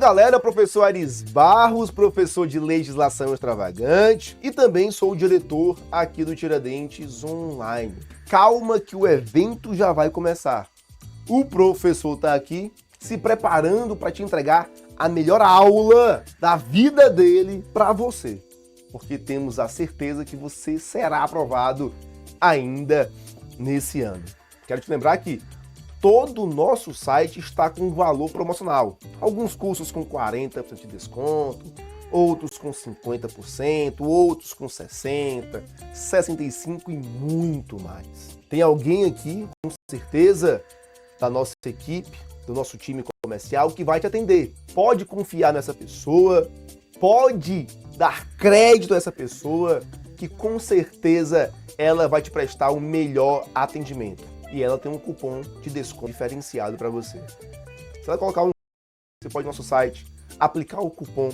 galera, professor Aris Barros, professor de Legislação Extravagante e também sou o diretor aqui do Tiradentes Online. Calma que o evento já vai começar. O professor está aqui se preparando para te entregar a melhor aula da vida dele para você, porque temos a certeza que você será aprovado ainda nesse ano. Quero te lembrar que todo o nosso site está com valor promocional. Alguns cursos com 40% de desconto, outros com 50%, outros com 60%, 65% e muito mais. Tem alguém aqui, com certeza, da nossa equipe, do nosso time comercial, que vai te atender. Pode confiar nessa pessoa, pode dar crédito a essa pessoa, que com certeza ela vai te prestar o melhor atendimento. E ela tem um cupom de desconto diferenciado para você. Você vai colocar você pode ir no nosso site, aplicar o cupom,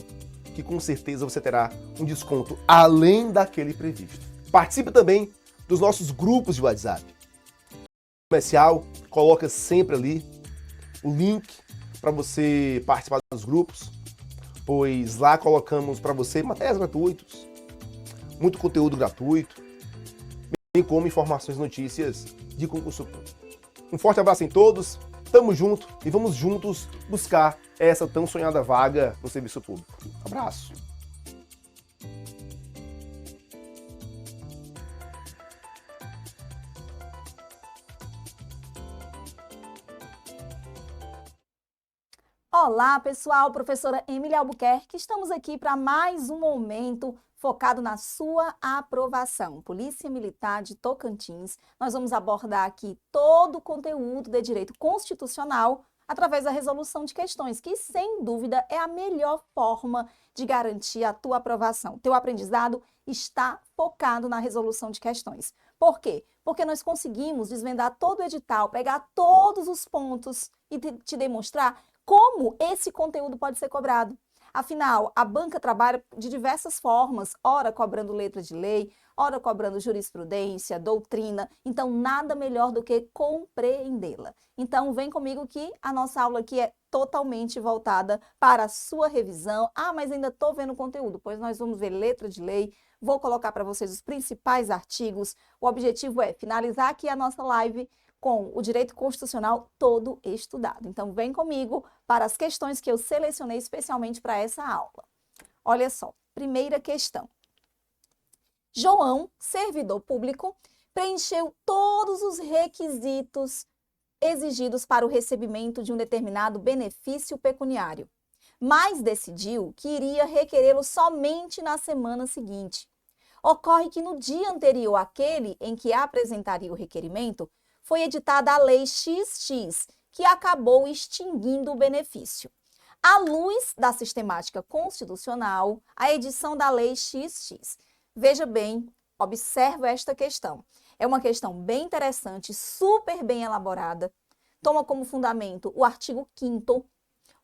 que com certeza você terá um desconto além daquele previsto. Participe também dos nossos grupos de WhatsApp. O comercial coloca sempre ali o link para você participar dos grupos, pois lá colocamos para você materiais gratuitos, muito conteúdo gratuito, bem como informações e notícias de concurso público. Um forte abraço em todos, tamo junto e vamos juntos buscar essa tão sonhada vaga no serviço público. Abraço! Olá, pessoal, professora Emília Albuquerque, estamos aqui para mais um momento focado na sua aprovação. Polícia Militar de Tocantins, nós vamos abordar aqui todo o conteúdo de direito constitucional através da resolução de questões, que sem dúvida é a melhor forma de garantir a tua aprovação. Teu aprendizado está focado na resolução de questões. Por quê? Porque nós conseguimos desvendar todo o edital, pegar todos os pontos e te demonstrar como esse conteúdo pode ser cobrado. Afinal, a banca trabalha de diversas formas, ora cobrando letra de lei, ora cobrando jurisprudência, doutrina, então nada melhor do que compreendê-la. Então vem comigo que a nossa aula aqui é totalmente voltada para a sua revisão. Ah, mas ainda estou vendo conteúdo, pois nós vamos ver letra de lei, vou colocar para vocês os principais artigos. O objetivo é finalizar aqui a nossa live com o direito constitucional todo estudado. Então, vem comigo para as questões que eu selecionei especialmente para essa aula. Olha só, primeira questão. João, servidor público, preencheu todos os requisitos exigidos para o recebimento de um determinado benefício pecuniário, mas decidiu que iria requerê-lo somente na semana seguinte. Ocorre que no dia anterior àquele em que apresentaria o requerimento, foi editada a Lei XX, que acabou extinguindo o benefício. À luz da sistemática constitucional, a edição da Lei XX. Veja bem, observa esta questão. É uma questão bem interessante, super bem elaborada. Toma como fundamento o artigo 5º,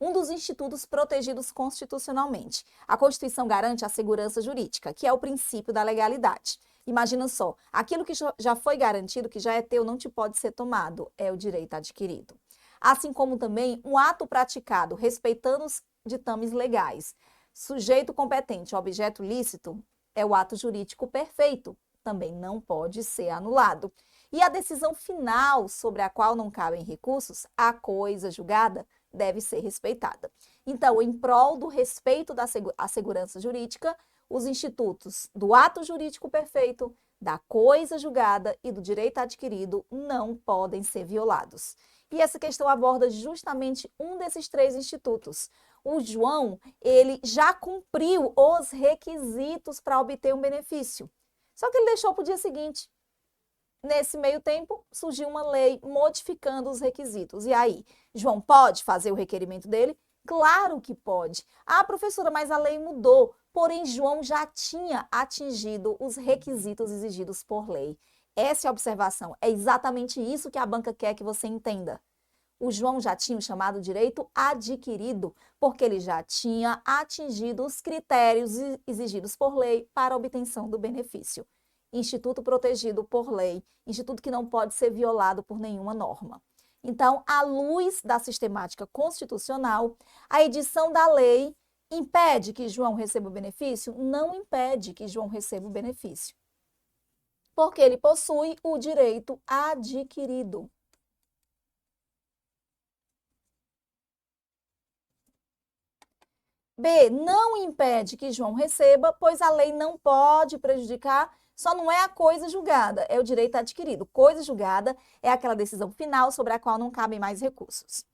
um dos institutos protegidos constitucionalmente. A Constituição garante a segurança jurídica, que é o princípio da legalidade. Imagina só, aquilo que já foi garantido, que já é teu, não te pode ser tomado, é o direito adquirido. Assim como também um ato praticado respeitando os ditames legais. Sujeito competente, objeto lícito, é o ato jurídico perfeito, também não pode ser anulado. E a decisão final, sobre a qual não cabem recursos, a coisa julgada, deve ser respeitada. Então, em prol do respeito à segurança jurídica, os institutos do ato jurídico perfeito, da coisa julgada e do direito adquirido não podem ser violados. E essa questão aborda justamente um desses três institutos. O João, ele já cumpriu os requisitos para obter um benefício. Só que ele deixou para o dia seguinte. Nesse meio tempo, surgiu uma lei modificando os requisitos. E aí, João pode fazer o requerimento dele? Claro que pode. Ah, professora, mas a lei mudou. Porém, João já tinha atingido os requisitos exigidos por lei. Essa é a observação. É exatamente isso que a banca quer que você entenda. O João já tinha o chamado direito adquirido, porque ele já tinha atingido os critérios exigidos por lei para a obtenção do benefício. Instituto protegido por lei, instituto que não pode ser violado por nenhuma norma. Então, à luz da sistemática constitucional, a edição da lei impede que João receba o benefício? Não impede que João receba o benefício, porque ele possui o direito adquirido. B, não impede que João receba, pois a lei não pode prejudicar, só não é a coisa julgada, é o direito adquirido. Coisa julgada é aquela decisão final sobre a qual não cabem mais recursos.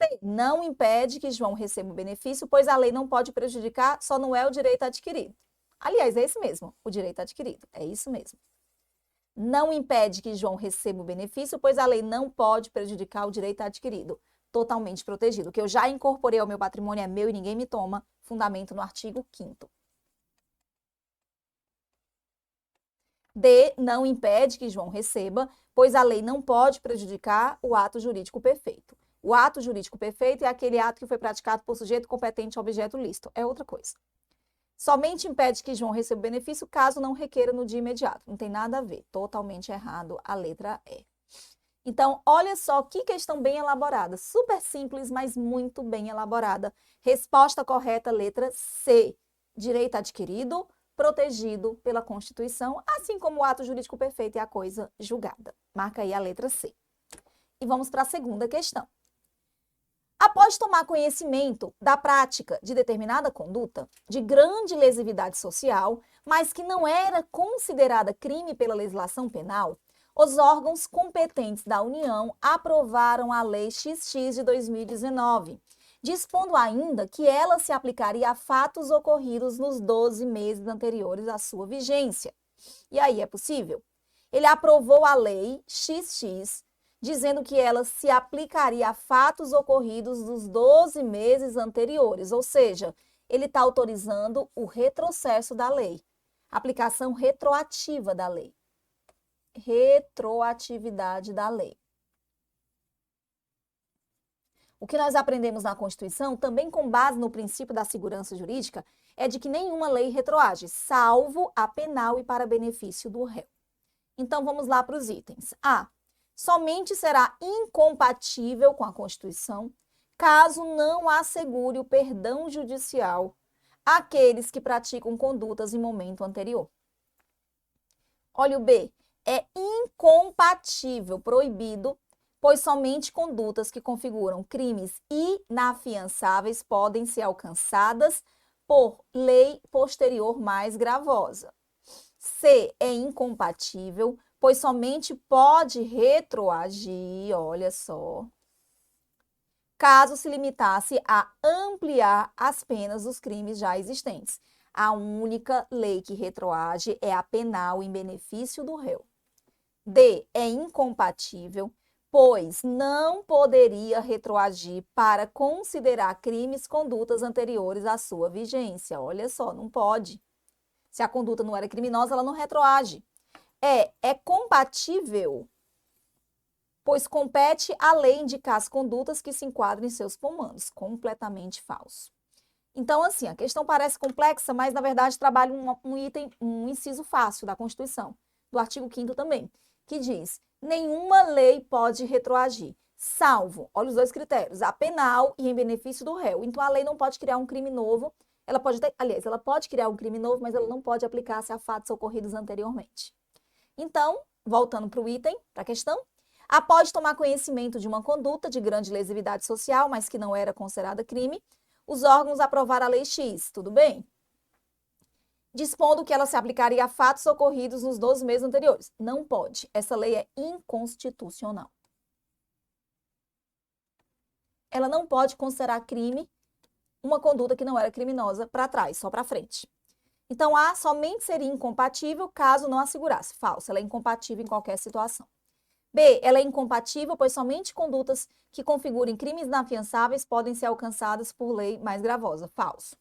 C, não impede que João receba o benefício, pois a lei não pode prejudicar, só não é o direito adquirido. Aliás, é esse mesmo, o direito adquirido, é isso mesmo. Não impede que João receba o benefício, pois a lei não pode prejudicar o direito adquirido. Totalmente protegido. O que eu já incorporei ao meu patrimônio é meu e ninguém me toma. Fundamento no artigo 5º. D, não impede que João receba, pois a lei não pode prejudicar o ato jurídico perfeito. O ato jurídico perfeito é aquele ato que foi praticado por sujeito competente ao objeto lícito. É outra coisa. Somente impede que João receba o benefício caso não requeira no dia imediato. Não tem nada a ver. Totalmente errado a letra E. Então, olha só que questão bem elaborada. Super simples, mas muito bem elaborada. Resposta correta, letra C. Direito adquirido, protegido pela Constituição, assim como o ato jurídico perfeito é a coisa julgada. Marca aí a letra C. E vamos para a segunda questão. Após tomar conhecimento da prática de determinada conduta de grande lesividade social, mas que não era considerada crime pela legislação penal, os órgãos competentes da União aprovaram a Lei XX de 2019, dispondo ainda que ela se aplicaria a fatos ocorridos nos 12 meses anteriores à sua vigência. E aí, é possível? Ele aprovou a Lei XX, dizendo que ela se aplicaria a fatos ocorridos nos 12 meses anteriores, ou seja, ele está autorizando o retrocesso da lei, aplicação retroativa da lei. Retroatividade da lei. O que nós aprendemos na Constituição, também com base no princípio da segurança jurídica, é de que nenhuma lei retroage, salvo a penal e para benefício do réu. Então, vamos lá para os itens. A. Somente será incompatível com a Constituição caso não assegure o perdão judicial àqueles que praticam condutas em momento anterior. Olha o B. É incompatível, proibido, pois somente condutas que configuram crimes inafiançáveis podem ser alcançadas por lei posterior mais gravosa. C, é incompatível, pois somente pode retroagir, olha só, caso se limitasse a ampliar as penas dos crimes já existentes. A única lei que retroage é a penal em benefício do réu. D, é incompatível, pois não poderia retroagir para considerar crimes condutas anteriores à sua vigência. Olha só, não pode. Se a conduta não era criminosa, ela não retroage. É compatível, pois compete à lei indicar as condutas que se enquadram em seus comandos. Completamente falso. Então, assim, a questão parece complexa, mas, na verdade, trabalha um inciso fácil da Constituição, do artigo 5º também, que diz: nenhuma lei pode retroagir, salvo, olha os dois critérios, a penal e em benefício do réu. Então, a lei não pode criar um crime novo, ela pode criar um crime novo, mas ela não pode aplicar-se a fatos ocorridos anteriormente. Então, voltando para o item, para a questão, após tomar conhecimento de uma conduta de grande lesividade social, mas que não era considerada crime, os órgãos aprovaram a Lei X, tudo bem? Dispondo que ela se aplicaria a fatos ocorridos nos 12 meses anteriores. Não pode. Essa lei é inconstitucional. Ela não pode considerar crime uma conduta que não era criminosa para trás, só para frente. Então, A somente seria incompatível caso não assegurasse. Falso. Ela é incompatível em qualquer situação. B, ela é incompatível, pois somente condutas que configurem crimes inafiançáveis podem ser alcançadas por lei mais gravosa. Falso.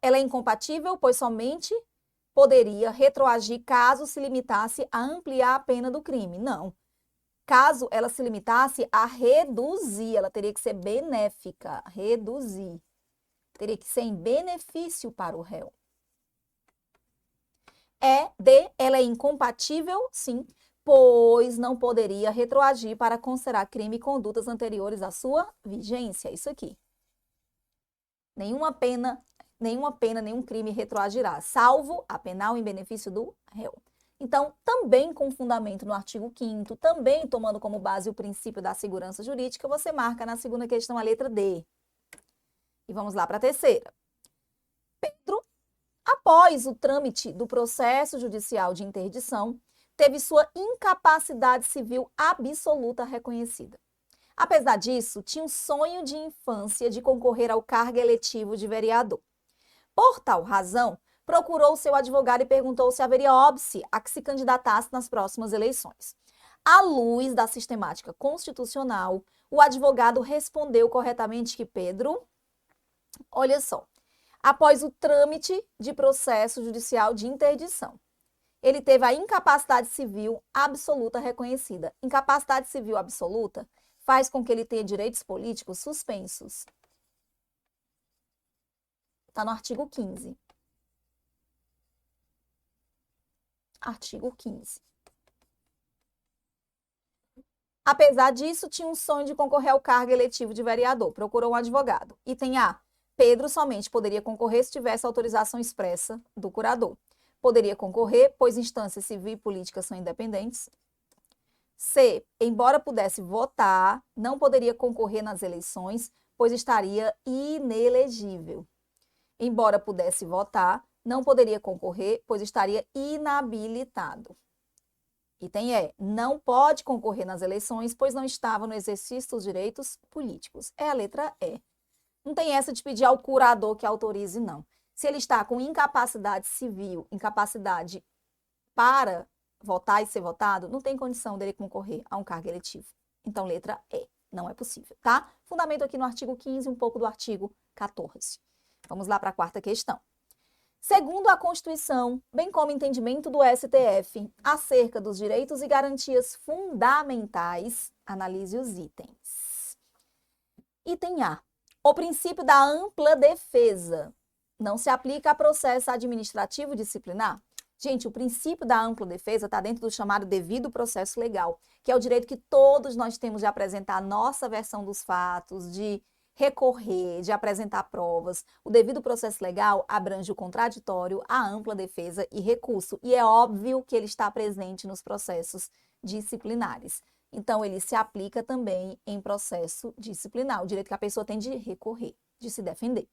Ela é incompatível, pois somente poderia retroagir caso se limitasse a ampliar a pena do crime. Não. Caso ela se limitasse a reduzir, ela teria que ser benéfica. Reduzir. Teria que ser em benefício para o réu. D, ela é incompatível, sim, pois não poderia retroagir para considerar crime e condutas anteriores à sua vigência. Isso aqui. Nenhuma pena, nenhum crime retroagirá, salvo a penal em benefício do réu. Então, também com fundamento no artigo 5º, também tomando como base o princípio da segurança jurídica, você marca na segunda questão a letra D. E vamos lá para a terceira. Pedro, após o trâmite do processo judicial de interdição, teve sua incapacidade civil absoluta reconhecida. Apesar disso, tinha um sonho de infância de concorrer ao cargo eletivo de vereador. Por tal razão, procurou seu advogado e perguntou se haveria óbice a que se candidatasse nas próximas eleições. À luz da sistemática constitucional, o advogado respondeu corretamente que Pedro, olha só, após o trâmite de processo judicial de interdição, ele teve a incapacidade civil absoluta reconhecida. Incapacidade civil absoluta faz com que ele tenha direitos políticos suspensos. Está no artigo 15. Artigo 15. Apesar disso, tinha um sonho de concorrer ao cargo eletivo de vereador. Procurou um advogado. Item A. Pedro somente poderia concorrer se tivesse autorização expressa do curador. Poderia concorrer, pois instâncias civil e política são independentes. C. Embora pudesse votar, não poderia concorrer nas eleições, pois estaria inelegível. Embora pudesse votar, não poderia concorrer, pois estaria inabilitado. Item E. Não pode concorrer nas eleições, pois não estava no exercício dos direitos políticos. É a letra E. Não tem essa de pedir ao curador que autorize, não. Se ele está com incapacidade civil, incapacidade para votar e ser votado, não tem condição dele concorrer a um cargo eletivo. Então, letra E, não é possível, tá? Fundamento aqui no artigo 15, um pouco do artigo 14. Vamos lá para a quarta questão. Segundo a Constituição, bem como entendimento do STF, acerca dos direitos e garantias fundamentais, analise os itens. Item A. O princípio da ampla defesa não se aplica a processo administrativo disciplinar. Gente, o princípio da ampla defesa está dentro do chamado devido processo legal, que é o direito que todos nós temos de apresentar a nossa versão dos fatos, de recorrer, de apresentar provas. O devido processo legal abrange o contraditório, a ampla defesa e recurso. E é óbvio que ele está presente nos processos disciplinares. Então, ele se aplica também em processo disciplinar, o direito que a pessoa tem de recorrer, de se defender.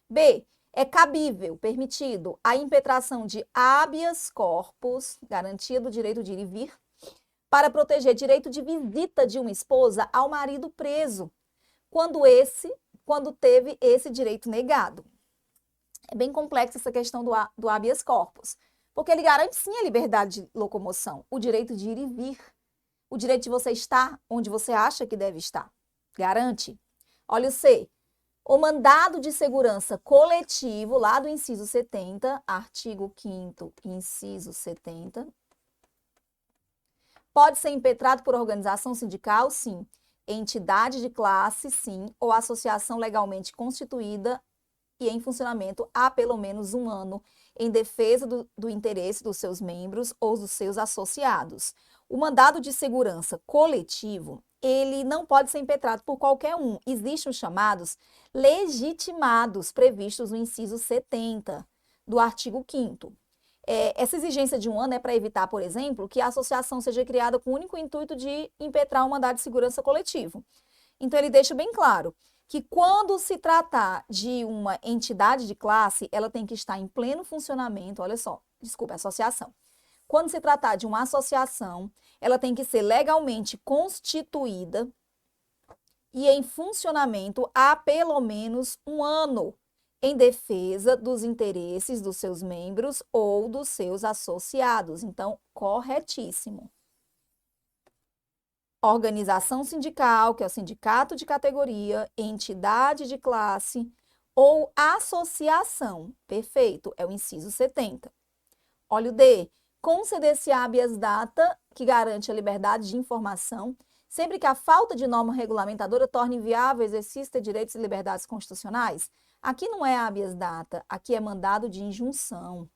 B. É cabível, permitido, a impetração de habeas corpus, garantia do direito de ir e vir, para proteger direito de visita de uma esposa ao marido preso, quando teve esse direito negado. É bem complexa essa questão do habeas corpus, porque ele garante sim a liberdade de locomoção, o direito de ir e vir, o direito de você estar onde você acha que deve estar. Garante. Olha o C. O mandado de segurança coletivo, lá do inciso 70, artigo 5º, inciso 70, pode ser impetrado por organização sindical, sim. Entidade de classe, sim, ou associação legalmente constituída e em funcionamento há pelo menos um ano, em defesa do interesse dos seus membros ou dos seus associados. O mandado de segurança coletivo, ele não pode ser impetrado por qualquer um. Existem os chamados legitimados, previstos no inciso 70 do artigo 5º. Essa exigência de um ano é para evitar, por exemplo, que a associação seja criada com o único intuito de impetrar um mandado de segurança coletivo. Então, ele deixa bem claro que quando se tratar de uma entidade de classe, ela tem que estar em pleno funcionamento, olha só, desculpa, associação. Quando se tratar de uma associação, ela tem que ser legalmente constituída e em funcionamento há pelo menos um ano, em defesa dos interesses dos seus membros ou dos seus associados. Então, corretíssimo. Organização sindical, que é o sindicato de categoria, entidade de classe ou associação. Perfeito, é o inciso 70. Olha o D. Conceder-se habeas data, que garante a liberdade de informação, sempre que a falta de norma regulamentadora torne inviável o exercício de direitos e liberdades constitucionais. Aqui não é habeas data, aqui é mandado de injunção.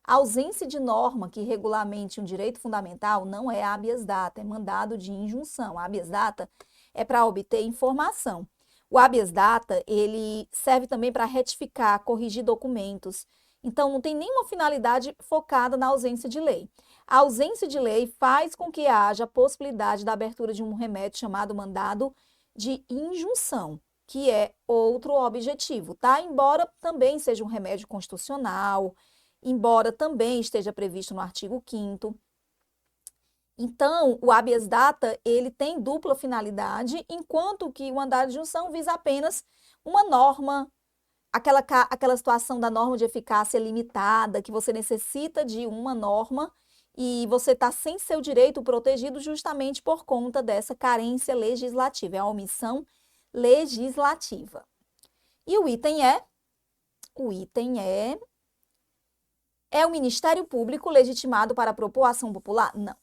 A ausência de norma que regulamente um direito fundamental não é habeas data, é mandado de injunção. A habeas data é para obter informação. O habeas data, ele serve também para retificar, corrigir documentos. Então, não tem nenhuma finalidade focada na ausência de lei. A ausência de lei faz com que haja a possibilidade da abertura de um remédio chamado mandado de injunção, que é outro objetivo, tá? Embora também seja um remédio constitucional, embora também esteja previsto no artigo 5º. Então, o habeas data, ele tem dupla finalidade, enquanto que o mandado de injunção visa apenas uma norma, aquela situação da norma de eficácia limitada, que você necessita de uma norma e você está sem seu direito protegido justamente por conta dessa carência legislativa, é a omissão legislativa. E o item é o Ministério Público legitimado para propor ação popular? Não.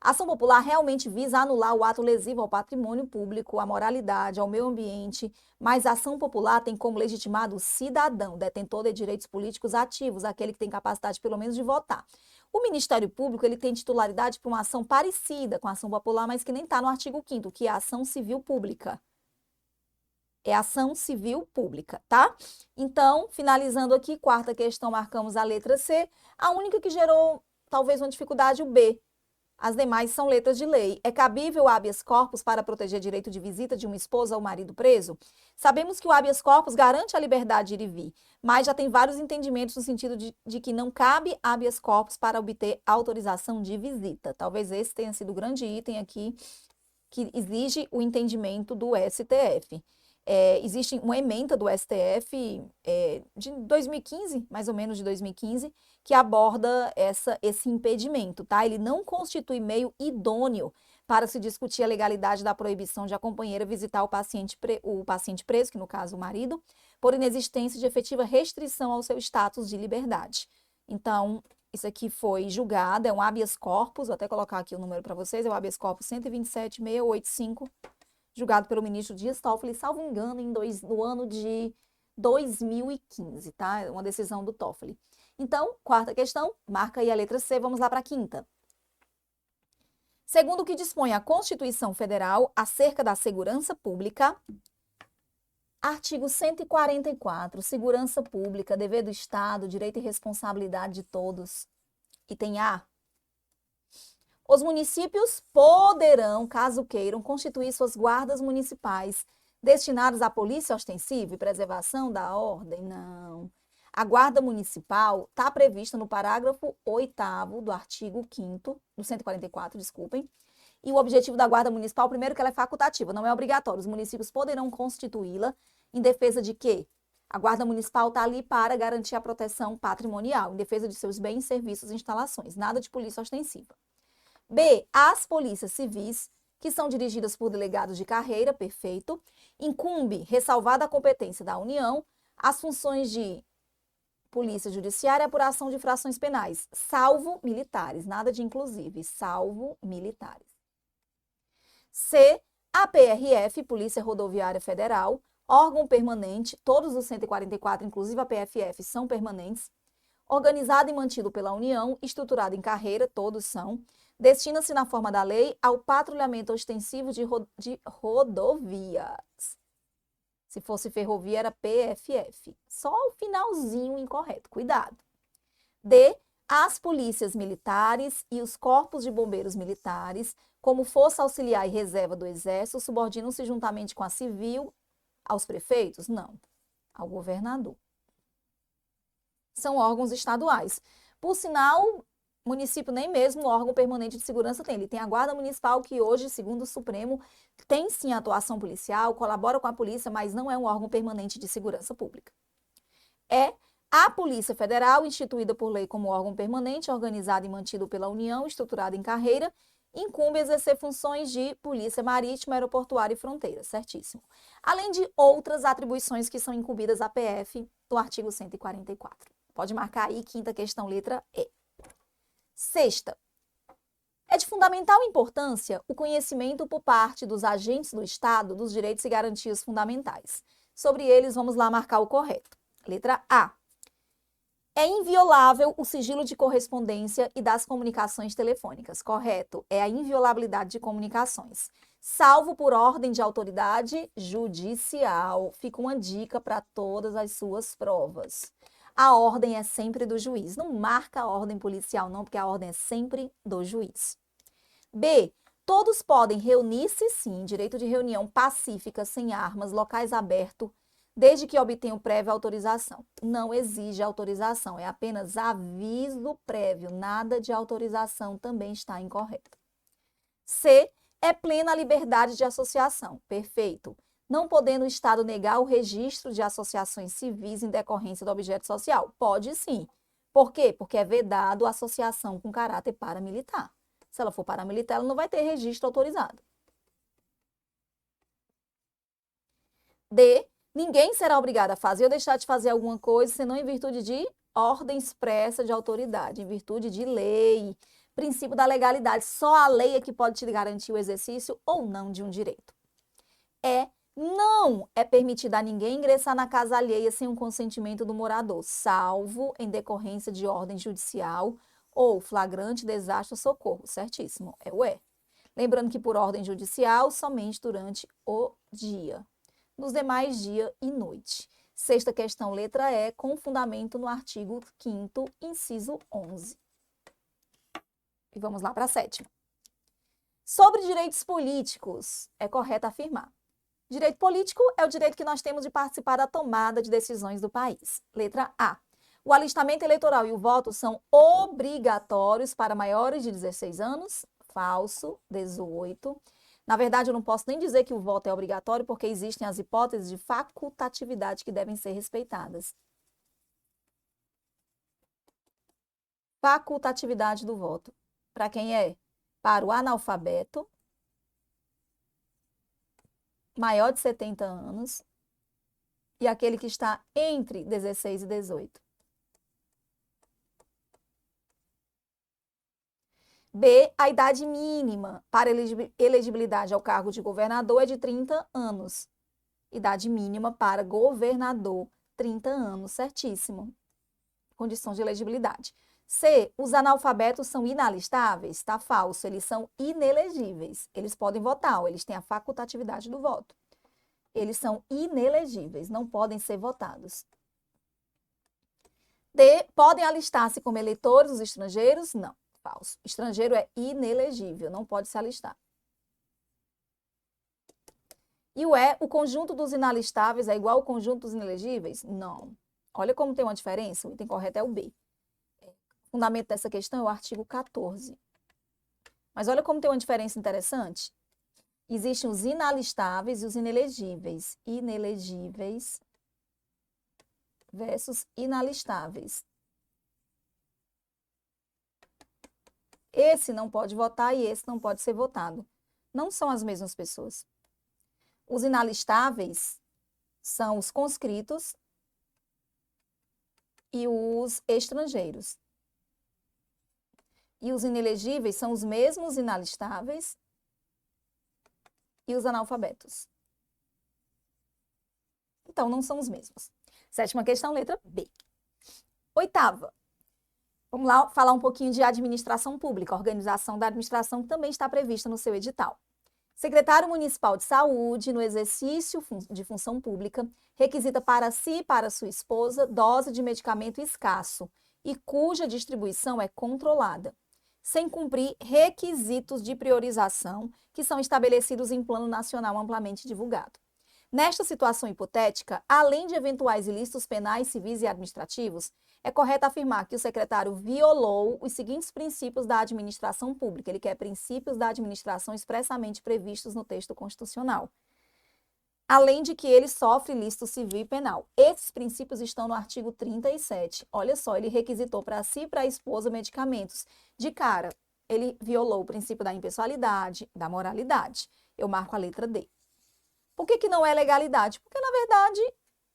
A ação popular realmente visa anular o ato lesivo ao patrimônio público, à moralidade, ao meio ambiente, mas a ação popular tem como legitimado o cidadão, detentor de direitos políticos ativos, aquele que tem capacidade pelo menos de votar. O Ministério Público, ele tem titularidade para uma ação parecida com a ação popular, mas que nem está no artigo 5º, que é a ação civil pública. É ação civil pública, tá? Então, finalizando aqui, quarta questão, marcamos a letra C. A única que gerou talvez uma dificuldade, o B. As demais são letras de lei. É cabível o habeas corpus para proteger direito de visita de uma esposa ao marido preso? Sabemos que o habeas corpus garante a liberdade de ir e vir, mas já tem vários entendimentos no sentido de que não cabe habeas corpus para obter autorização de visita. Talvez esse tenha sido o grande item aqui que exige o entendimento do STF. Existe uma ementa do STF de 2015, mais ou menos de 2015, que aborda esse impedimento, tá? Ele não constitui meio idôneo para se discutir a legalidade da proibição de a companheira visitar o paciente preso, que no caso o marido, por inexistência de efetiva restrição ao seu status de liberdade. Então, isso aqui foi julgado, é um habeas corpus, vou até colocar aqui o número para vocês, é o habeas corpus 127.685, julgado pelo ministro Dias Toffoli, salvo engano, no ano de 2015, tá? Uma decisão do Toffoli. Então, quarta questão, marca aí a letra C, vamos lá para a quinta. Segundo o que dispõe a Constituição Federal acerca da segurança pública, artigo 144, segurança pública, dever do Estado, direito e responsabilidade de todos. Item A. Os municípios poderão, caso queiram, constituir suas guardas municipais destinadas à polícia ostensiva e preservação da ordem? Não. A guarda municipal está prevista no parágrafo 8º do artigo 5º, do 144, desculpem. E o objetivo da guarda municipal, primeiro, que ela é facultativa, não é obrigatória. Os municípios poderão constituí-la em defesa de quê? A guarda municipal está ali para garantir a proteção patrimonial, em defesa de seus bens, serviços e instalações. Nada de polícia ostensiva. B, as polícias civis, que são dirigidas por delegados de carreira, perfeito, incumbe, ressalvada a competência da União, as funções de polícia judiciária e apuração de infrações penais, salvo militares, nada de inclusive, salvo militares. C, a PRF, Polícia Rodoviária Federal, órgão permanente, todos os 144, inclusive a PFF, são permanentes, organizado e mantido pela União, estruturado em carreira, todos são, destina-se na forma da lei ao patrulhamento ostensivo de rodovias. Se fosse ferrovia, era PFF. Só o finalzinho incorreto, cuidado. D, as polícias militares e os corpos de bombeiros militares, como força auxiliar e reserva do Exército, subordinam-se juntamente com a civil aos prefeitos? Não, ao governador. São órgãos estaduais. Por sinal, município nem mesmo órgão permanente de segurança tem. Ele tem a Guarda Municipal, que hoje, segundo o Supremo, tem sim atuação policial, colabora com a polícia, mas não é um órgão permanente de segurança pública. É a Polícia Federal, instituída por lei como órgão permanente, organizado e mantido pela União, estruturado em carreira, incumbe exercer funções de polícia marítima, aeroportuária e fronteira, certíssimo. Além de outras atribuições que são incumbidas à PF do artigo 144. Pode marcar aí, quinta questão, letra E. Sexta, é de fundamental importância o conhecimento por parte dos agentes do Estado dos direitos e garantias fundamentais. Sobre eles, vamos lá marcar o correto. Letra A. É inviolável o sigilo de correspondência e das comunicações telefônicas, correto? É a inviolabilidade de comunicações. Salvo por ordem de autoridade judicial. Fica uma dica para todas as suas provas. A ordem é sempre do juiz. Não marca a ordem policial, não, porque a ordem é sempre do juiz. B. Todos podem reunir-se, sim, direito de reunião pacífica, sem armas, locais abertos, desde que obtenham prévia autorização. Não exige autorização, é apenas aviso prévio, nada de autorização também está incorreto. C. É plena a liberdade de associação. Perfeito. Não podendo o Estado negar o registro de associações civis em decorrência do objeto social. Pode sim. Por quê? Porque é vedado a associação com caráter paramilitar. Se ela for paramilitar, ela não vai ter registro autorizado. D. Ninguém será obrigado a fazer ou deixar de fazer alguma coisa, senão em virtude de ordem expressa de autoridade, em virtude de lei, princípio da legalidade. Só a lei é que pode te garantir o exercício ou não de um direito. Não é permitido a ninguém ingressar na casa alheia sem o consentimento do morador, salvo em decorrência de ordem judicial ou flagrante desastre ou socorro. Certíssimo, é o E. Lembrando que por ordem judicial, somente durante o dia. Nos demais, dia e noite. Sexta questão, letra E, com fundamento no artigo 5º, inciso 11. E vamos lá para a sétima. Sobre direitos políticos, é correto afirmar. Direito político é o direito que nós temos de participar da tomada de decisões do país. Letra A. O alistamento eleitoral e o voto são obrigatórios para maiores de 16 anos. Falso, 18. Na verdade, eu não posso nem dizer que o voto é obrigatório, porque existem as hipóteses de facultatividade que devem ser respeitadas. Facultatividade do voto. Para quem é? Para o analfabeto, maior de 70 anos, e aquele que está entre 16 e 18. B, a idade mínima para elegibilidade ao cargo de governador é de 30 anos. Idade mínima para governador, 30 anos, certíssimo. Condições de elegibilidade. C, os analfabetos são inalistáveis? Tá falso, eles são inelegíveis. Eles podem votar, eles têm a facultatividade do voto. Eles são inelegíveis, não podem ser votados. D, podem alistar-se como eleitores os estrangeiros? Não. Falso. Estrangeiro é inelegível, não pode se alistar. E o conjunto dos inalistáveis é igual ao conjunto dos inelegíveis? Não. Olha como tem uma diferença, o item correto é o B. O fundamento dessa questão é o artigo 14. Mas olha como tem uma diferença interessante. Existem os inalistáveis e os inelegíveis. Inelegíveis versus inalistáveis. Esse não pode votar e esse não pode ser votado. Não são as mesmas pessoas. Os inalistáveis são os conscritos e os estrangeiros. E os inelegíveis são os mesmos inalistáveis e os analfabetos. Então, não são os mesmos. Sétima questão, letra B. Oitava. Vamos lá falar um pouquinho de administração pública. A organização da administração também está prevista no seu edital. Secretário Municipal de Saúde, no exercício de função pública, requisita para si e para sua esposa dose de medicamento escasso e cuja distribuição é controlada, sem cumprir requisitos de priorização que são estabelecidos em plano nacional amplamente divulgado. Nesta situação hipotética, além de eventuais ilícitos penais, civis e administrativos, é correto afirmar que o secretário violou os seguintes princípios da administração pública. Ele quer princípios da administração expressamente previstos no texto constitucional. Além de que ele sofre ilícito civil e penal. Esses princípios estão no artigo 37. Olha só, ele requisitou para si e para a esposa medicamentos. De cara, ele violou o princípio da impessoalidade, da moralidade. Eu marco a letra D. Por que não é legalidade? Porque, na verdade,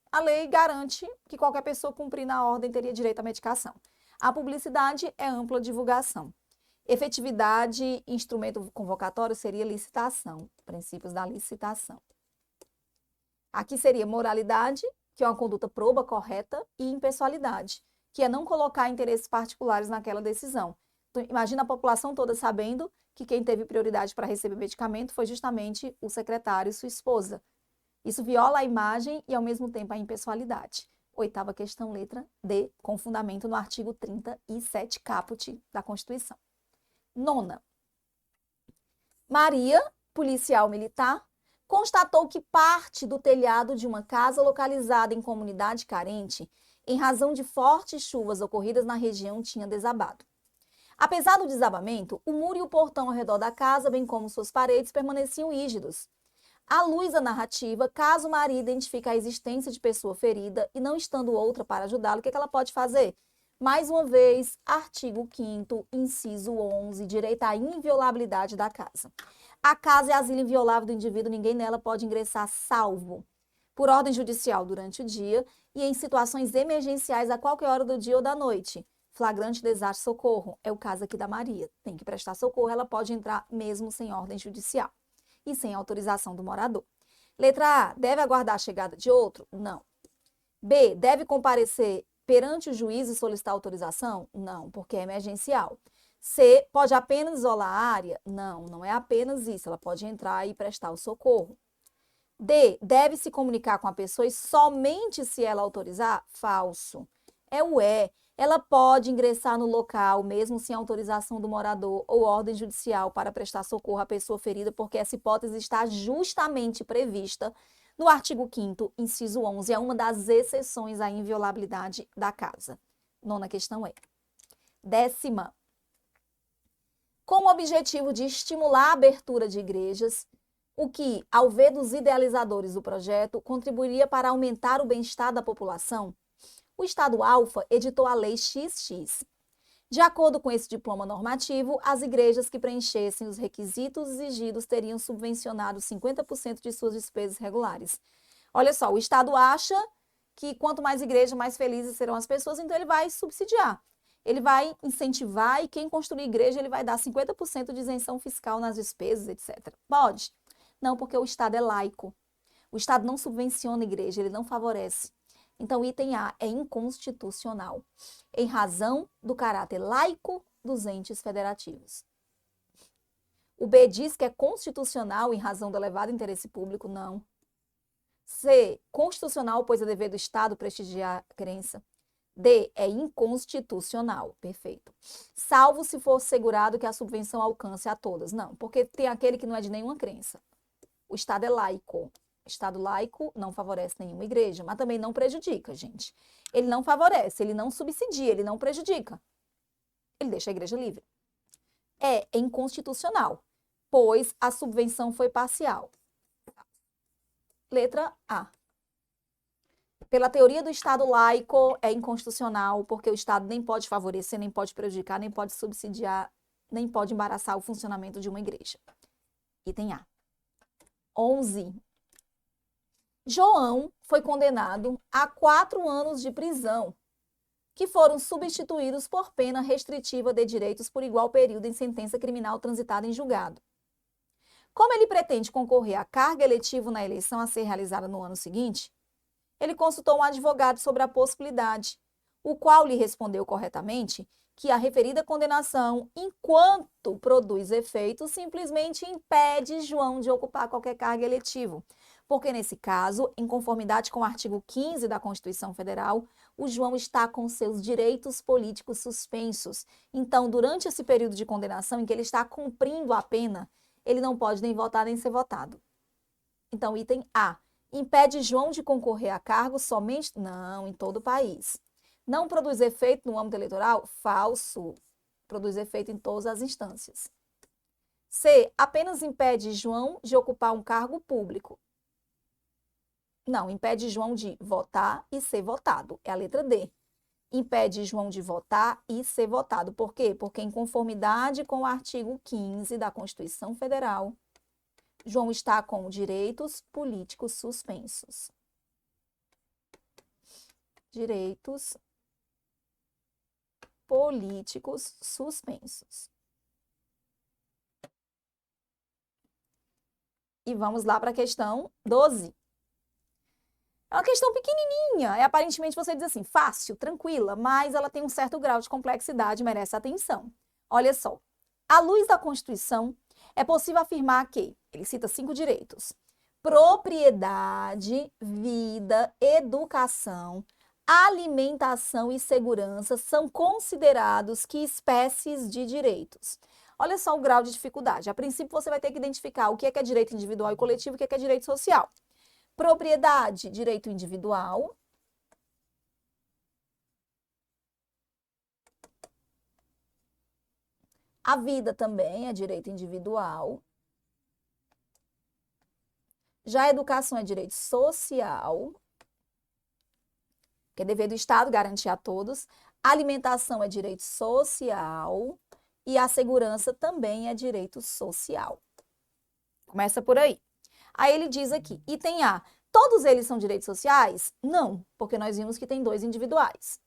a lei garante que qualquer pessoa cumprir na ordem teria direito à medicação. A publicidade é ampla divulgação. Efetividade, instrumento convocatório seria licitação, princípios da licitação. Aqui seria moralidade, que é uma conduta proba, correta, e impessoalidade, que é não colocar interesses particulares naquela decisão. Então, imagina a população toda sabendo que quem teve prioridade para receber medicamento foi justamente o secretário e sua esposa. Isso viola a imagem e, ao mesmo tempo, a impessoalidade. Oitava questão, letra D, com fundamento no artigo 37 caput da Constituição. Nona. Maria, policial militar, constatou que parte do telhado de uma casa localizada em comunidade carente, em razão de fortes chuvas ocorridas na região, tinha desabado. Apesar do desabamento, o muro e o portão ao redor da casa, bem como suas paredes, permaneciam rígidos. À luz da narrativa, caso Maria identifique a existência de pessoa ferida e não estando outra para ajudá-la, o que ela pode fazer? Mais uma vez, artigo 5º, inciso 11, direito à inviolabilidade da casa. A casa é asilo inviolável do indivíduo, ninguém nela pode ingressar, salvo por ordem judicial durante o dia e em situações emergenciais a qualquer hora do dia ou da noite. Flagrante, desastre, socorro. É o caso aqui da Maria. Tem que prestar socorro, ela pode entrar mesmo sem ordem judicial e sem autorização do morador. Letra A, deve aguardar a chegada de outro? Não. B, deve comparecer perante o juiz e solicitar autorização? Não, porque é emergencial. C, pode apenas isolar a área? Não, não é apenas isso, ela pode entrar e prestar o socorro. D, deve se comunicar com a pessoa e somente se ela autorizar? Falso. É o E. Ela pode ingressar no local, mesmo sem autorização do morador ou ordem judicial para prestar socorro à pessoa ferida, porque essa hipótese está justamente prevista no artigo 5º, inciso 11, é uma das exceções à inviolabilidade da casa. Nona questão é. 10ª. Com o objetivo de estimular a abertura de igrejas, o que, ao ver dos idealizadores do projeto, contribuiria para aumentar o bem-estar da população, o Estado Alfa editou a Lei XX. De acordo com esse diploma normativo, as igrejas que preenchessem os requisitos exigidos teriam subvencionado 50% de suas despesas regulares. Olha só, o Estado acha que quanto mais igreja, mais felizes serão as pessoas, então ele vai subsidiar. Ele vai incentivar e quem construir igreja, ele vai dar 50% de isenção fiscal nas despesas, etc. Pode? Não, porque o Estado é laico. O Estado não subvenciona a igreja, ele não favorece. Então, item A é inconstitucional, em razão do caráter laico dos entes federativos. O B diz que é constitucional em razão do elevado interesse público? Não. C, constitucional, pois é dever do Estado prestigiar a crença. D, é inconstitucional. Perfeito. Salvo se for assegurado que a subvenção alcance a todas. Não, porque tem aquele que não é de nenhuma crença. O Estado é laico. Estado laico não favorece nenhuma igreja, mas também não prejudica, gente. Ele não favorece, ele não subsidia, ele não prejudica. Ele deixa a igreja livre. É inconstitucional, pois a subvenção foi parcial. Letra A. Pela teoria do Estado laico, é inconstitucional, porque o Estado nem pode favorecer, nem pode prejudicar, nem pode subsidiar, nem pode embaraçar o funcionamento de uma igreja. Item A. 11. João foi condenado a 4 anos de prisão, que foram substituídos por pena restritiva de direitos por igual período em sentença criminal transitada em julgado. Como ele pretende concorrer a cargo eletivo na eleição a ser realizada no ano seguinte, ele consultou um advogado sobre a possibilidade, o qual lhe respondeu corretamente que a referida condenação, enquanto produz efeito, simplesmente impede João de ocupar qualquer cargo eletivo. Porque, nesse caso, em conformidade com o artigo 15 da Constituição Federal, o João está com seus direitos políticos suspensos. Então, durante esse período de condenação em que ele está cumprindo a pena, ele não pode nem votar nem ser votado. Então, item A. Impede João de concorrer a cargo somente? Não, em todo o país. Não produz efeito no âmbito eleitoral? Falso. Produz efeito em todas as instâncias. C. Apenas impede João de ocupar um cargo público. Não, impede João de votar e ser votado. É a letra D. Impede João de votar e ser votado. Por quê? Porque em conformidade com o artigo 15 da Constituição Federal, João está com direitos políticos suspensos. Direitos políticos suspensos. E vamos lá para a questão 12. É uma questão pequenininha, é aparentemente você diz assim, fácil, tranquila, mas ela tem um certo grau de complexidade e merece atenção. Olha só, à luz da Constituição, é possível afirmar que, ele cita 5 direitos, propriedade, vida, educação, alimentação e segurança são considerados que espécies de direitos. Olha só o grau de dificuldade. A princípio, você vai ter que identificar o que é direito individual e coletivo e o que é direito social. Propriedade, direito individual. A vida também é direito individual. Já a educação é direito social, que é dever do Estado garantir a todos. A alimentação é direito social e a segurança também é direito social. Começa por aí. Aí ele diz aqui, item A, todos eles são direitos sociais? Não, porque nós vimos que tem 2 individuais.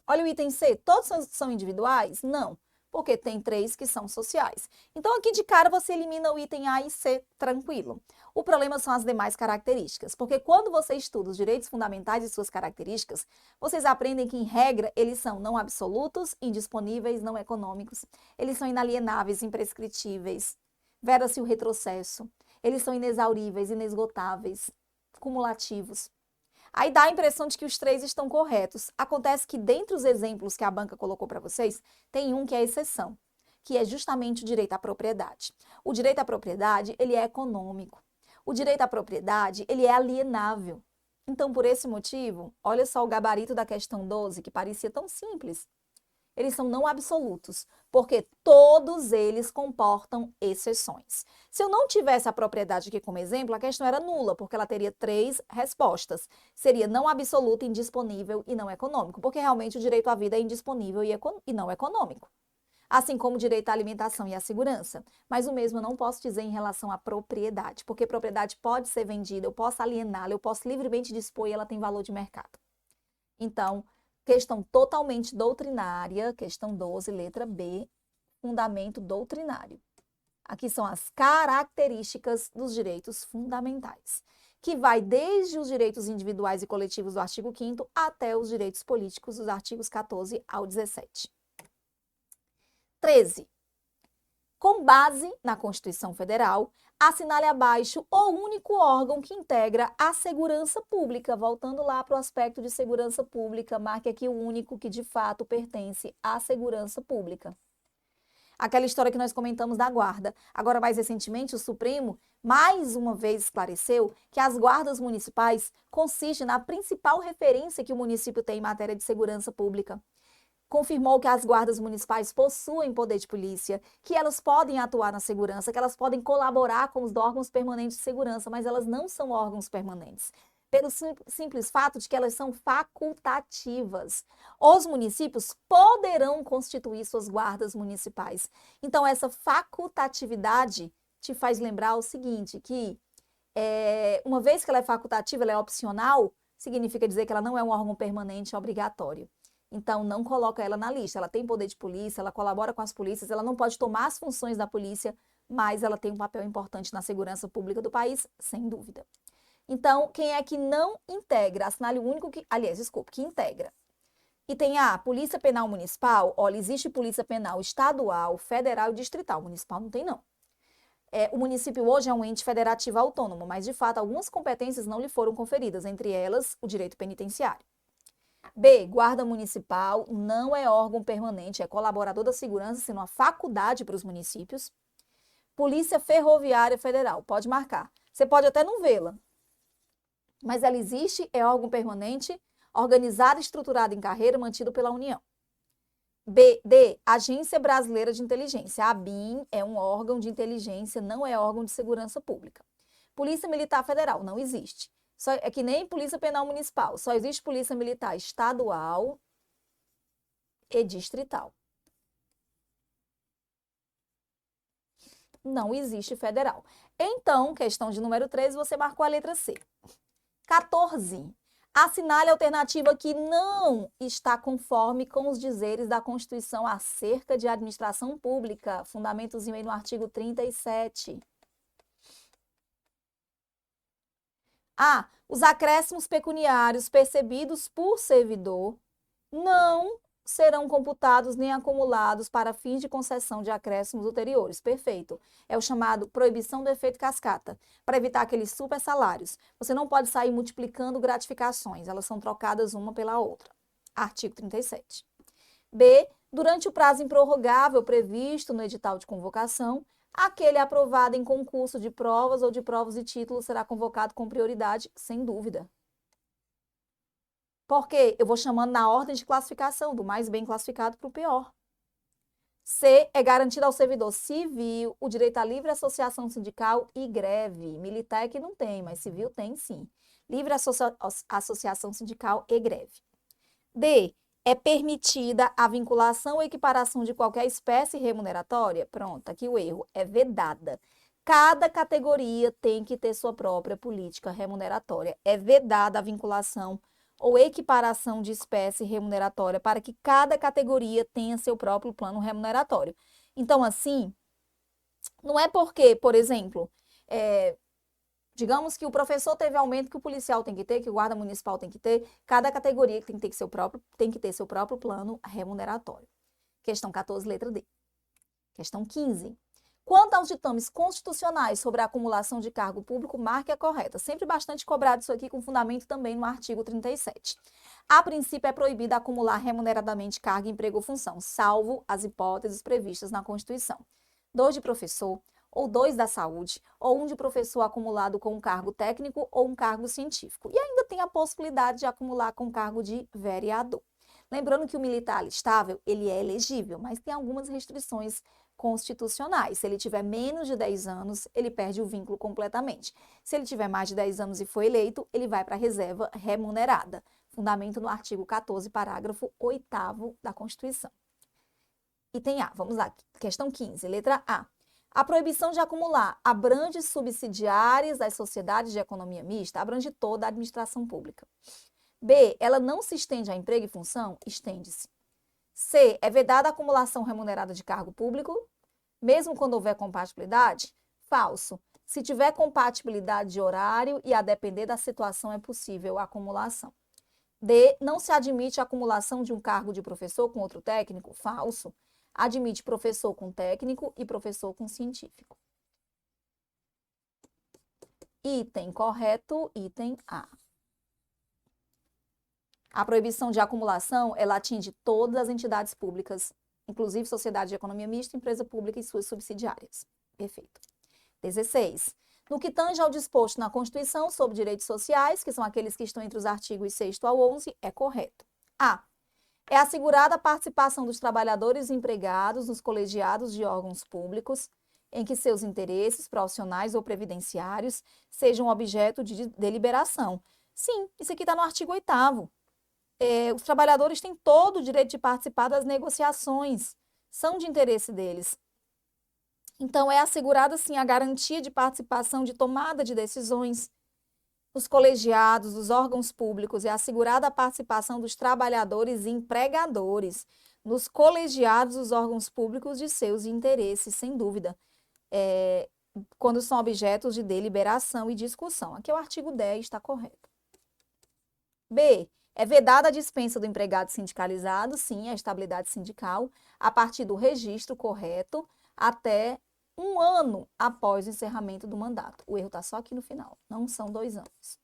Olha o item C, todos são individuais? Não, porque tem 3 que são sociais. Então, aqui de cara, você elimina o item A e C, tranquilo. O problema são as demais características, porque quando você estuda os direitos fundamentais e suas características, vocês aprendem que, em regra, eles são não absolutos, indisponíveis, não econômicos, eles são inalienáveis, imprescritíveis, vera-se o retrocesso, eles são inexauríveis, inesgotáveis, cumulativos. Aí dá a impressão de que os 3 estão corretos. Acontece que, dentre os exemplos que a banca colocou para vocês, tem um que é exceção, que é justamente o direito à propriedade. O direito à propriedade, ele é econômico. O direito à propriedade, ele é alienável. Então, por esse motivo, olha só o gabarito da questão 12, que parecia tão simples. Eles são não absolutos, porque todos eles comportam exceções. Se eu não tivesse a propriedade aqui como exemplo, a questão era nula, porque ela teria 3 respostas. Seria não absoluto, indisponível e não econômico, porque realmente o direito à vida é indisponível e não econômico. Assim como o direito à alimentação e à segurança. Mas o mesmo eu não posso dizer em relação à propriedade, porque propriedade pode ser vendida, eu posso aliená-la, eu posso livremente dispor e ela tem valor de mercado. Então, questão totalmente doutrinária, questão 12, letra B, fundamento doutrinário. Aqui são as características dos direitos fundamentais, que vai desde os direitos individuais e coletivos do artigo 5º até os direitos políticos dos artigos 14 ao 17. 13. Com base na Constituição Federal, assinale abaixo o único órgão que integra a segurança pública. Voltando lá para o aspecto de segurança pública, marque aqui o único que de fato pertence à segurança pública. Aquela história que nós comentamos da guarda. Agora, mais recentemente, o Supremo, mais uma vez, esclareceu que as guardas municipais consistem na principal referência que o município tem em matéria de segurança pública. Confirmou que as guardas municipais possuem poder de polícia, que elas podem atuar na segurança, que elas podem colaborar com os órgãos permanentes de segurança, mas elas não são órgãos permanentes, pelo simples fato de que elas são facultativas. Os municípios poderão constituir suas guardas municipais. Então, essa facultatividade te faz lembrar o seguinte, que uma vez que ela é facultativa, ela é opcional, significa dizer que ela não é um órgão permanente obrigatório. Então, não coloca ela na lista. Ela tem poder de polícia, ela colabora com as polícias, ela não pode tomar as funções da polícia, mas ela tem um papel importante na segurança pública do país, sem dúvida. Então, quem é que não integra? Assinale o único que, que integra. E tem a Polícia Penal Municipal. Olha, existe Polícia Penal Estadual, Federal e Distrital. Municipal não tem, não. O município hoje é um ente federativo autônomo, mas, de fato, algumas competências não lhe foram conferidas, entre elas, o direito penitenciário. B, Guarda Municipal não é órgão permanente, é colaborador da segurança, sendo uma faculdade para os municípios. Polícia Ferroviária Federal, pode marcar. Você pode até não vê-la, mas ela existe, é órgão permanente, organizado e estruturado em carreira, mantido pela União. D, Agência Brasileira de Inteligência. A ABIN é um órgão de inteligência, não é órgão de segurança pública. Polícia Militar Federal, não existe. É que nem Polícia Penal Municipal, só existe Polícia Militar Estadual e Distrital. Não existe federal. Então, questão de número 13, você marcou a letra C. 14. Assinale a alternativa que não está conforme com os dizeres da Constituição acerca de administração pública. Fundamentozinho aí no artigo 37. A. Os acréscimos pecuniários percebidos por servidor não serão computados nem acumulados para fins de concessão de acréscimos ulteriores. Perfeito. É o chamado proibição do efeito cascata, para evitar aqueles super salários. Você não pode sair multiplicando gratificações, elas são trocadas uma pela outra. Artigo 37. B. Durante o prazo improrrogável previsto no edital de convocação, aquele aprovado em concurso de provas ou de provas e títulos será convocado com prioridade, sem dúvida. Porque eu vou chamando na ordem de classificação, do mais bem classificado para o pior. C. É garantido ao servidor civil o direito à livre associação sindical e greve. Militar é que não tem, mas civil tem sim. Livre associação sindical e greve. D. É permitida a vinculação ou equiparação de qualquer espécie remuneratória? Pronto, aqui o erro. É vedada. Cada categoria tem que ter sua própria política remuneratória. É vedada a vinculação ou equiparação de espécie remuneratória para que cada categoria tenha seu próprio plano remuneratório. Então, assim, não é porque, por exemplo, digamos que o professor teve aumento que o policial tem que ter, que o guarda municipal tem que ter, cada categoria tem que ter seu próprio plano remuneratório. Questão 14, letra D. Questão 15. Quanto aos ditames constitucionais sobre a acumulação de cargo público, marque a correta. Sempre bastante cobrado isso aqui, com fundamento também no artigo 37. A princípio, é proibido acumular remuneradamente cargo, emprego ou função, salvo as hipóteses previstas na Constituição. 2 de professor, ou 2 da saúde, ou 1 de professor acumulado com um cargo técnico ou um cargo científico. E ainda tem a possibilidade de acumular com cargo de vereador. Lembrando que o militar alistável, ele é elegível, mas tem algumas restrições constitucionais. Se ele tiver menos de 10 anos, ele perde o vínculo completamente. Se ele tiver mais de 10 anos e for eleito, ele vai para a reserva remunerada. Fundamento no artigo 14, parágrafo 8º da Constituição. Item A, vamos lá. Questão 15, letra A. A proibição de acumular abrange subsidiárias das sociedades de economia mista, abrange toda a administração pública. B, ela não se estende a emprego e função? Estende-se. C, é vedada a acumulação remunerada de cargo público, mesmo quando houver compatibilidade? Falso. Se tiver compatibilidade de horário e a depender da situação é possível a acumulação. D, não se admite a acumulação de um cargo de professor com outro técnico? Falso. Admite professor com técnico e professor com científico. Item correto, item A. A proibição de acumulação, ela atinge todas as entidades públicas, inclusive sociedade de economia mista, empresa pública e suas subsidiárias. Perfeito. 16. No que tange ao disposto na Constituição sobre direitos sociais, que são aqueles que estão entre os artigos 6º ao 11, é correto. A. É assegurada a participação dos trabalhadores e empregados nos colegiados de órgãos públicos, em que seus interesses profissionais ou previdenciários sejam objeto de deliberação. Sim, isso aqui está no artigo 8º. Os trabalhadores têm todo o direito de participar das negociações, são de interesse deles. Então, é assegurada, sim, a garantia de participação, de tomada de decisões. Nos colegiados, dos órgãos públicos, é assegurada a participação dos trabalhadores e empregadores. Nos colegiados, dos órgãos públicos, de seus interesses, sem dúvida. Quando são objetos de deliberação e discussão. Aqui é o artigo 10, está correto. B. É vedada a dispensa do empregado sindicalizado, sim, a estabilidade sindical, a partir do registro correto até 1 ano após o encerramento do mandato. O erro está só aqui no final, não são 2 anos.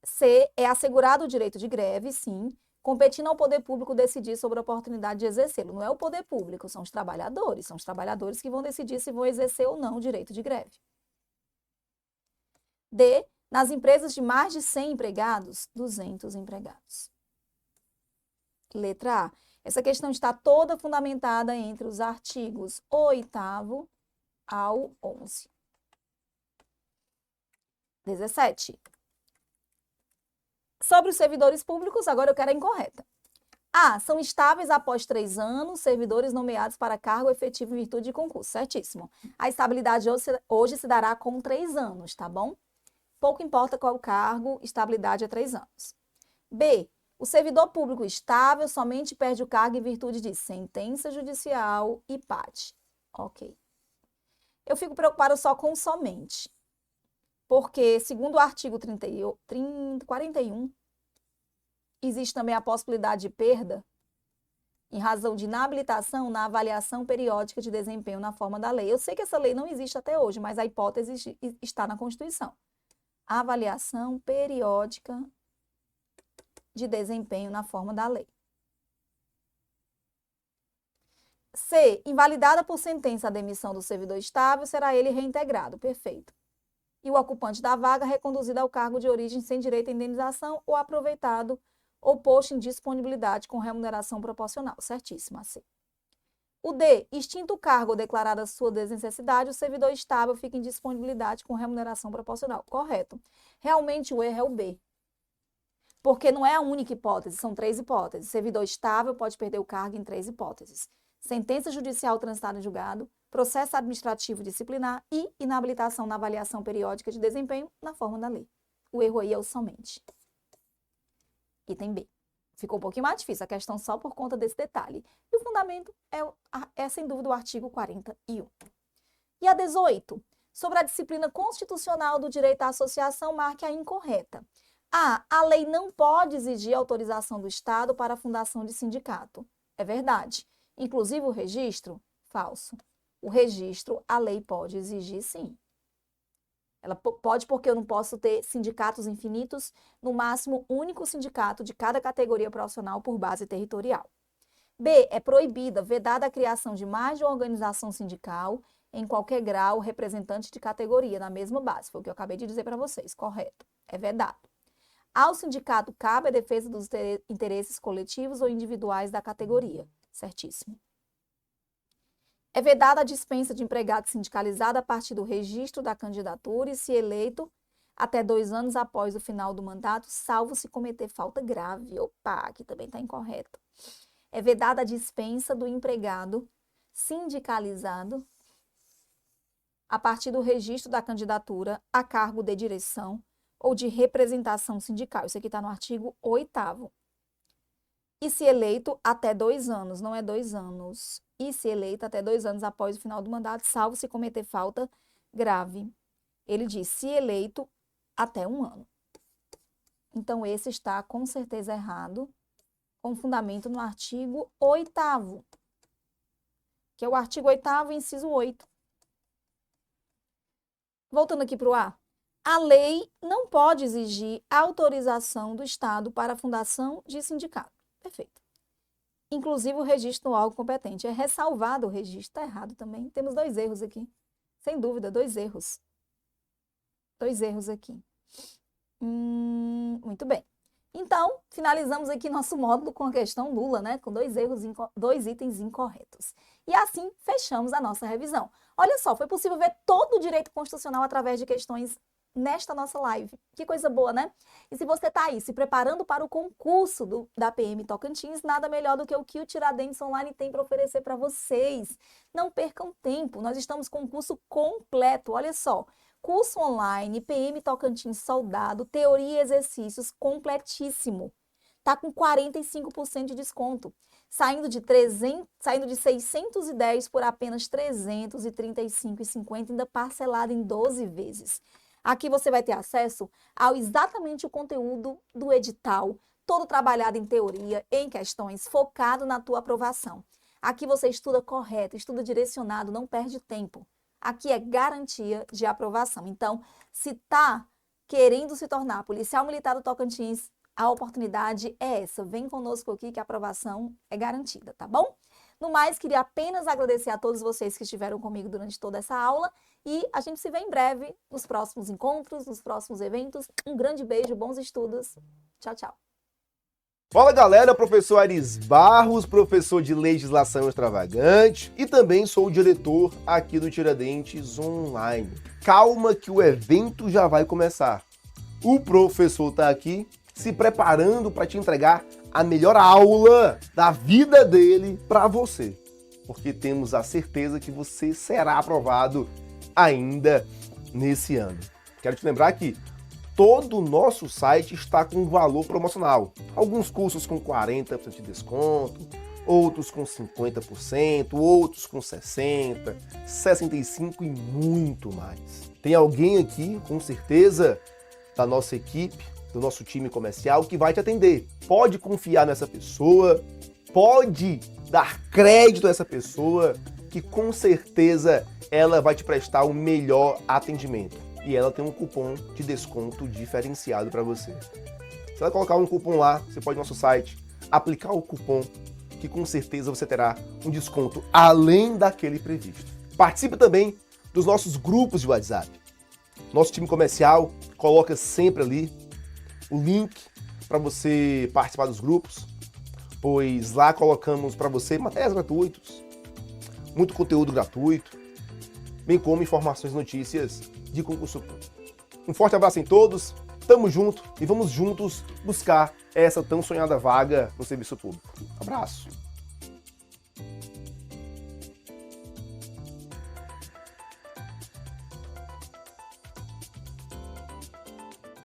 C. É assegurado o direito de greve, sim, competindo ao poder público decidir sobre a oportunidade de exercê-lo. Não é o poder público, são os trabalhadores que vão decidir se vão exercer ou não o direito de greve. D. Nas empresas de mais de 100 empregados, 200 empregados. Letra A. Essa questão está toda fundamentada entre os artigos 8º ao 11. 17. Sobre os servidores públicos, agora eu quero a incorreta. A. São estáveis após 3 anos, servidores nomeados para cargo efetivo em virtude de concurso. Certíssimo. A estabilidade hoje se dará com 3 anos, tá bom? Pouco importa qual o cargo, estabilidade é 3 anos. B. O servidor público estável somente perde o cargo em virtude de sentença judicial e PAT. Ok. Eu fico preocupada só com somente. porque, segundo o artigo 41, existe também a possibilidade de perda em razão de inabilitação na avaliação periódica de desempenho na forma da lei. Eu sei que essa lei não existe até hoje, mas a hipótese está na Constituição. Avaliação periódica de desempenho na forma da lei. C. Invalidada por sentença a demissão do servidor estável, será ele reintegrado. Perfeito. E o ocupante da vaga reconduzido ao cargo de origem sem direito à indenização ou aproveitado ou posto em disponibilidade com remuneração proporcional. Certíssimo, a C. O D. Extinto o cargo ou declarada sua desnecessidade, o servidor estável fica em disponibilidade com remuneração proporcional. Correto. Realmente o erro é o B. Porque não é a única hipótese, são 3 hipóteses. Servidor estável pode perder o cargo em 3 hipóteses. Sentença judicial transitada em julgado, processo administrativo disciplinar e inabilitação na avaliação periódica de desempenho na forma da lei. O erro aí é o somente. Item B. Ficou um pouquinho mais difícil a questão só por conta desse detalhe. E o fundamento é sem dúvida, o artigo 41. E a 18. Sobre a disciplina constitucional do direito à associação, marque a incorreta. A. A lei não pode exigir autorização do Estado para a fundação de sindicato. É verdade. Inclusive o registro? Falso. O registro, a lei pode exigir sim. Ela pode porque eu não posso ter sindicatos infinitos, no máximo único sindicato de cada categoria profissional por base territorial. B. É proibida, vedada a criação de mais de uma organização sindical em qualquer grau representante de categoria, na mesma base. Foi o que eu acabei de dizer para vocês. Correto. É vedado. Ao sindicato cabe a defesa dos interesses coletivos ou individuais da categoria. Certíssimo. É vedada a dispensa de empregado sindicalizado a partir do registro da candidatura e, se eleito, até 2 anos após o final do mandato, salvo se cometer falta grave. Opa, aqui também está incorreto. É vedada a dispensa do empregado sindicalizado a partir do registro da candidatura a cargo de direção ou de representação sindical. Isso aqui está no artigo 8º. E se eleito até 2 anos, não é 2 anos. E se eleito até 2 anos após o final do mandato, salvo se cometer falta grave. Ele diz, se eleito até 1 ano. Então, esse está com certeza errado, com fundamento no artigo 8º, que é o artigo 8º, inciso 8. Voltando aqui para o A. A lei não pode exigir autorização do Estado para a fundação de sindicato. Perfeito. Inclusive o registro no órgão competente. É ressalvado o registro. Está errado também. Temos 2 erros aqui. Sem dúvida, 2 erros. 2 erros aqui. Muito bem. Então, finalizamos aqui nosso módulo com a questão nula, né? Com 2 erros, 2 itens incorretos. E assim, fechamos a nossa revisão. Olha só, foi possível ver todo o direito constitucional através de questões nesta nossa live. Que coisa boa, né? E se você está aí se preparando para o concurso da PM Tocantins, nada melhor do que o Tiradentes Online tem para oferecer para vocês. Não percam tempo, nós estamos com um curso completo, olha só. Curso online, PM Tocantins Soldado, teoria e exercícios completíssimo. Tá com 45% de desconto. Saindo de 610 por apenas R$ 335,50, ainda parcelado em 12 vezes. Aqui você vai ter acesso ao exatamente o conteúdo do edital, todo trabalhado em teoria, em questões, focado na tua aprovação. Aqui você estuda correto, estuda direcionado, não perde tempo. Aqui é garantia de aprovação. Então, se está querendo se tornar policial militar do Tocantins, a oportunidade é essa. Vem conosco aqui que a aprovação é garantida, tá bom? No mais, queria apenas agradecer a todos vocês que estiveram comigo durante toda essa aula e a gente se vê em breve nos próximos encontros, nos próximos eventos. Um grande beijo, bons estudos. Tchau, tchau. Fala galera, professor Aris Barros, professor de Legislação Extravagante e também sou o diretor aqui do Tiradentes Online. Calma que o evento já vai começar. O professor está aqui se preparando para te entregar a melhor aula da vida dele para você, porque temos a certeza que você será aprovado ainda nesse ano. Quero te lembrar que todo o nosso site está com valor promocional. Alguns cursos com 40% de desconto, outros com 50%, outros com 60%, 65% e muito mais. Tem alguém aqui, com certeza, da nossa equipe, do nosso time comercial, que vai te atender. Pode confiar nessa pessoa, pode dar crédito a essa pessoa, que com certeza ela vai te prestar o melhor atendimento. E ela tem um cupom de desconto diferenciado para você. Se ela colocar um cupom lá, você pode ir no nosso site, aplicar o cupom, que com certeza você terá um desconto além daquele previsto. Participe também dos nossos grupos de WhatsApp. Nosso time comercial coloca sempre ali o link para você participar dos grupos, pois lá colocamos para você materiais gratuitos, muito conteúdo gratuito, bem como informações e notícias de concurso público. Um forte abraço em todos, tamo junto e vamos juntos buscar essa tão sonhada vaga no serviço público. Abraço!